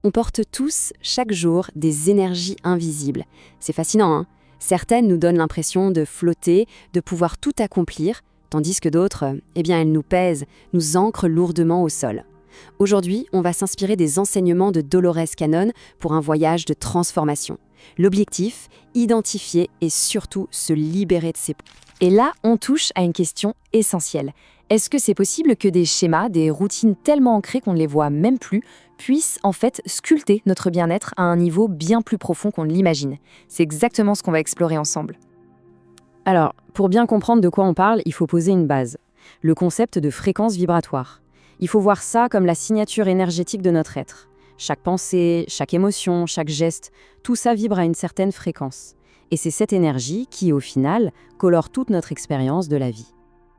On porte tous, chaque jour, des énergies invisibles. C'est fascinant, hein? Certaines nous donnent l'impression de flotter, de pouvoir tout accomplir, tandis que d'autres, elles nous pèsent, nous ancrent lourdement au sol. Aujourd'hui, on va s'inspirer des enseignements de Dolores Cannon pour un voyage de transformation. L'objectif, identifier et surtout se libérer de ces... Et là, on touche à une question essentielle. Est-ce que c'est possible que des schémas, des routines tellement ancrées qu'on ne les voit même plus, puissent en fait sculpter notre bien-être à un niveau bien plus profond qu'on ne l'imagine? C'est exactement ce qu'on va explorer ensemble. Alors, pour bien comprendre de quoi on parle, il faut poser une base. Le concept de fréquence vibratoire. Il faut voir ça comme la signature énergétique de notre être. Chaque pensée, chaque émotion, chaque geste, tout ça vibre à une certaine fréquence. Et c'est cette énergie qui, au final, colore toute notre expérience de la vie.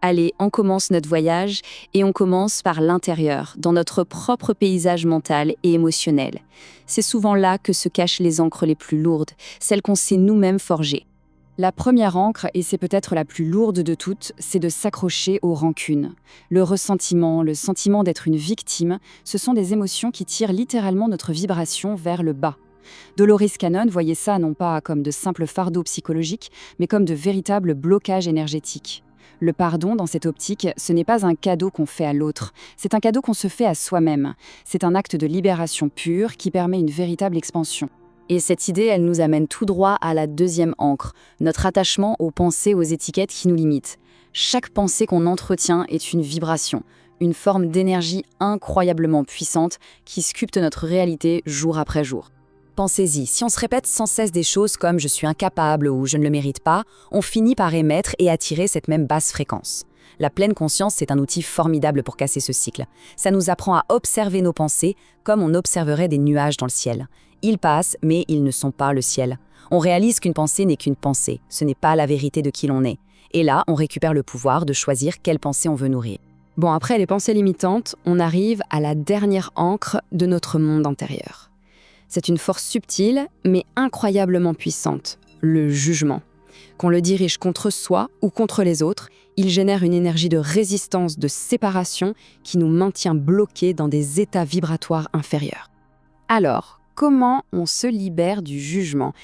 Allez, on commence notre voyage et on commence par l'intérieur, dans notre propre paysage mental et émotionnel. C'est souvent là que se cachent les ancres les plus lourdes, celles qu'on s'est nous-mêmes forgées. La première ancre, et c'est peut-être la plus lourde de toutes, c'est de s'accrocher aux rancunes. Le ressentiment, le sentiment d'être une victime, ce sont des émotions qui tirent littéralement notre vibration vers le bas. Dolores Cannon voyait ça non pas comme de simples fardeaux psychologiques, mais comme de véritables blocages énergétiques. Le pardon, dans cette optique, ce n'est pas un cadeau qu'on fait à l'autre, c'est un cadeau qu'on se fait à soi-même. C'est un acte de libération pure qui permet une véritable expansion. Et cette idée, elle nous amène tout droit à la deuxième ancre, notre attachement aux pensées, aux étiquettes qui nous limitent. Chaque pensée qu'on entretient est une vibration, une forme d'énergie incroyablement puissante qui sculpte notre réalité jour après jour. Pensez-y, si on se répète sans cesse des choses comme « je suis incapable » ou « je ne le mérite pas », on finit par émettre et attirer cette même basse fréquence. La pleine conscience, c'est un outil formidable pour casser ce cycle. Ça nous apprend à observer nos pensées comme on observerait des nuages dans le ciel. Ils passent, mais ils ne sont pas le ciel. On réalise qu'une pensée n'est qu'une pensée, ce n'est pas la vérité de qui l'on est. Et là, on récupère le pouvoir de choisir quelle pensée on veut nourrir. Bon, après les pensées limitantes, on arrive à la dernière ancre de notre monde intérieur. C'est une force subtile, mais incroyablement puissante, le jugement. Qu'on le dirige contre soi ou contre les autres, il génère une énergie de résistance, de séparation qui nous maintient bloqués dans des états vibratoires inférieurs. Alors, comment on se libère du jugement?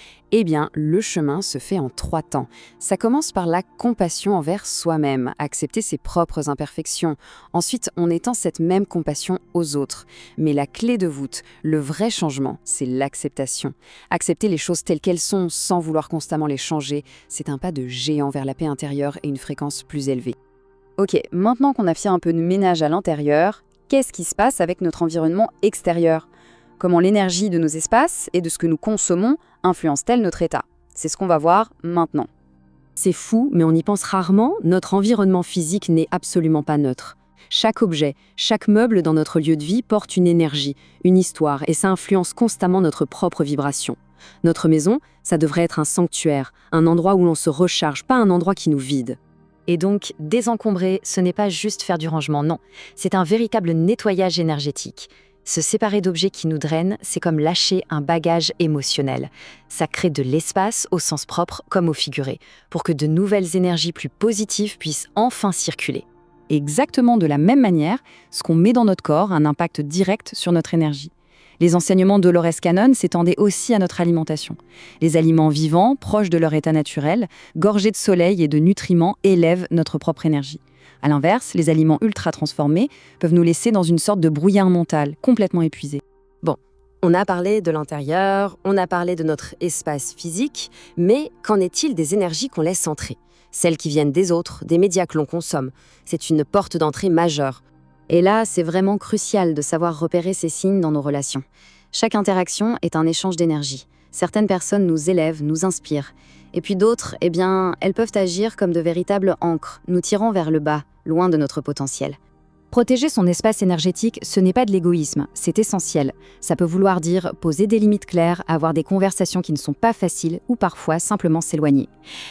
Le chemin se fait en 3 temps. Ça commence par la compassion envers soi-même, accepter ses propres imperfections. Ensuite, on étend cette même compassion aux autres. Mais la clé de voûte, le vrai changement, c'est l'acceptation. Accepter les choses telles qu'elles sont, sans vouloir constamment les changer, c'est un pas de géant vers la paix intérieure et une fréquence plus élevée. Ok, maintenant qu'on a fait un peu de ménage à l'intérieur, qu'est-ce qui se passe avec notre environnement extérieur? Comment l'énergie de nos espaces et de ce que nous consommons influence-t-elle notre état? C'est ce qu'on va voir maintenant. C'est fou, mais on y pense rarement, notre environnement physique n'est absolument pas neutre. Chaque objet, chaque meuble dans notre lieu de vie porte une énergie, une histoire, et ça influence constamment notre propre vibration. Notre maison, ça devrait être un sanctuaire, un endroit où l'on se recharge, pas un endroit qui nous vide. Et donc, désencombrer, ce n'est pas juste faire du rangement, non. C'est un véritable nettoyage énergétique. Se séparer d'objets qui nous drainent, c'est comme lâcher un bagage émotionnel. Ça crée de l'espace au sens propre comme au figuré, pour que de nouvelles énergies plus positives puissent enfin circuler. Exactement de la même manière, ce qu'on met dans notre corps a un impact direct sur notre énergie. Les enseignements de Dolores Cannon s'étendaient aussi à notre alimentation. Les aliments vivants, proches de leur état naturel, gorgés de soleil et de nutriments, élèvent notre propre énergie. A l'inverse, les aliments ultra transformés peuvent nous laisser dans une sorte de brouillard mental, complètement épuisé. Bon, on a parlé de l'intérieur, on a parlé de notre espace physique, mais qu'en est-il des énergies qu'on laisse entrer? Celles qui viennent des autres, des médias que l'on consomme. C'est une porte d'entrée majeure. Et là, c'est vraiment crucial de savoir repérer ces signes dans nos relations. Chaque interaction est un échange d'énergie. Certaines personnes nous élèvent, nous inspirent. Et puis d'autres, elles peuvent agir comme de véritables ancres, nous tirant vers le bas, loin de notre potentiel. Protéger son espace énergétique, ce n'est pas de l'égoïsme, c'est essentiel. Ça peut vouloir dire poser des limites claires, avoir des conversations qui ne sont pas faciles ou parfois simplement s'éloigner.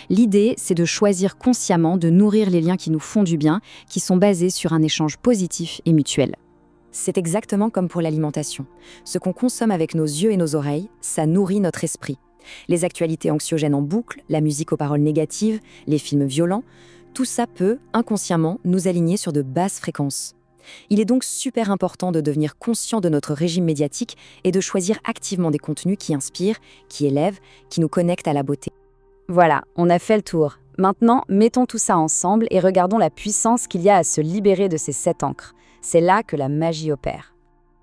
L'idée, c'est de choisir consciemment de nourrir les liens qui nous font du bien, qui sont basés sur un échange positif et mutuel. C'est exactement comme pour l'alimentation. Ce qu'on consomme avec nos yeux et nos oreilles, ça nourrit notre esprit. Les actualités anxiogènes en boucle, la musique aux paroles négatives, les films violents, tout ça peut, inconsciemment, nous aligner sur de basses fréquences. Il est donc super important de devenir conscient de notre régime médiatique et de choisir activement des contenus qui inspirent, qui élèvent, qui nous connectent à la beauté. Voilà, on a fait le tour. Maintenant, mettons tout ça ensemble et regardons la puissance qu'il y a à se libérer de ces 7 ancres. C'est là que la magie opère.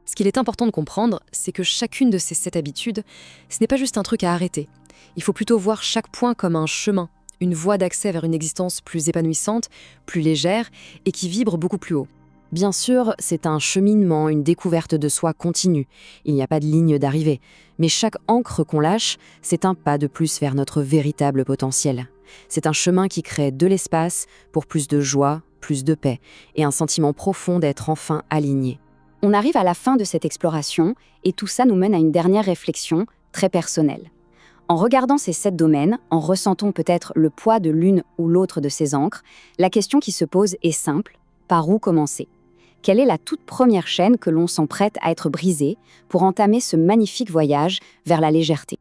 Ce qu'il est important de comprendre, c'est que chacune de ces 7 habitudes, ce n'est pas juste un truc à arrêter. Il faut plutôt voir chaque point comme un chemin, une voie d'accès vers une existence plus épanouissante, plus légère et qui vibre beaucoup plus haut. Bien sûr, c'est un cheminement, une découverte de soi continue. Il n'y a pas de ligne d'arrivée. Mais chaque ancre qu'on lâche, c'est un pas de plus vers notre véritable potentiel. C'est un chemin qui crée de l'espace pour plus de joie, plus de paix et un sentiment profond d'être enfin aligné. On arrive à la fin de cette exploration et tout ça nous mène à une dernière réflexion très personnelle. En regardant ces 7 domaines, en ressentant peut-être le poids de l'une ou l'autre de ces ancres, la question qui se pose est simple, par où commencer ? Quelle est la toute première chaîne que l'on s'emprête à être brisée pour entamer ce magnifique voyage vers la légèreté ?